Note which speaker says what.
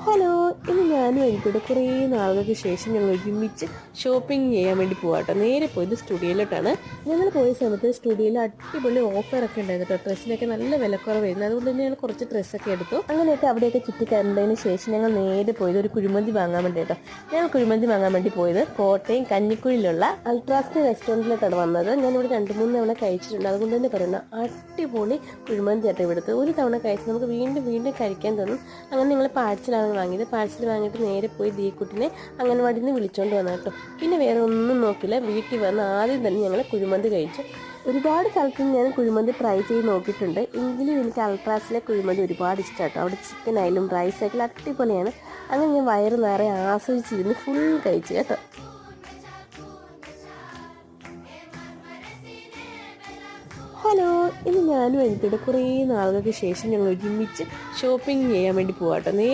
Speaker 1: Hello, ഇന്ന് ഞാനും എനിക്കൂടെ കുറേ നാളുകൾക്ക് ശേഷം ഞങ്ങൾ ഒരുമിച്ച് ഷോപ്പിംഗ് ചെയ്യാൻ വേണ്ടി പോകാട്ടോ. നേരെ പോയത് സ്റ്റുഡിയോയിലോട്ടാണ്. ഞങ്ങൾ പോയ സമയത്ത് സ്റ്റുഡിയോയിൽ അടിപൊളി ഓഫറൊക്കെ ഉണ്ടായിരുന്നു കേട്ടോ. ഡ്രസ്സിനൊക്കെ നല്ല വിലക്കുറവായിരുന്നു. അതുകൊണ്ട് തന്നെ ഞങ്ങൾ കുറച്ച് ഡ്രസ്സൊക്കെ എടുത്തു. അങ്ങനെയൊക്കെ അവിടെയൊക്കെ ചുറ്റിക്കറണ്ടതിന് ശേഷം ഞങ്ങൾ നേരെ പോയത് ഒരു കുഴിമന്തി വാങ്ങാൻ വേണ്ടി കേട്ടോ. ഞങ്ങൾ കുഴിമന്തി വാങ്ങാൻ വേണ്ടി പോയത് കോട്ടയം കഞ്ഞിക്കുഴിയിലുള്ള അൾട്രാസ്റ്റ് റെസ്റ്റോറൻറ്റിലോട്ടാണ് വന്നത്. ഞാനിവിടെ 2-3 തവണ കഴിച്ചിട്ടുണ്ട്. അതുകൊണ്ട് തന്നെ പറയുന്നത് അടിപൊളി കുഴിമന്തി ആട്ടോ ഇവിടുത്തെ. ഒരു തവണ കഴിച്ച് നമുക്ക് വീണ്ടും വീണ്ടും കഴിക്കാൻ തോന്നും. അങ്ങനെ ഞങ്ങൾ പാഴ്സലാണ് വാങ്ങിയത്. പാഴ്സൽ വാങ്ങിയിട്ട് നേരെ പോയി ദീക്കുട്ടിനെ അംഗൻവാടിയിൽ നിന്ന് വിളിച്ചുകൊണ്ട് വന്നു കേട്ടോ. പിന്നെ വേറെ ഒന്നും നോക്കില്ല, വീട്ടിൽ വന്ന് ആദ്യം തന്നെ ഞങ്ങൾ കുഴിമന്തി കഴിച്ചു. ഒരുപാട് സ്ഥലത്ത് ഞാൻ കുഴിമന്തി ട്രൈ ചെയ്ത് നോക്കിയിട്ടുണ്ട്. എങ്കിലും എനിക്ക് അൾട്രാസിലെ കുഴിമന്തി ഒരുപാട് ഇഷ്ടമാട്ടോ. അവിടെ ചിക്കൻ ആയാലും റൈസ് ആയാലും അടിപൊളിയാണ്. അങ്ങനെ ഞാൻ വയറ് നിറയെ ആസ്വദിച്ചിരുന്ന് ഫുൾ കഴിച്ചു കേട്ടോ. ഹലോ, ഇന്ന് ഞാനും എനിക്കൂടെ കുറേ നാളുകൾക്ക് ശേഷം ഞങ്ങൾ ഒരുമിച്ച് ഷോപ്പിംഗ് ചെയ്യാൻ വേണ്ടി പോകാട്ടോ.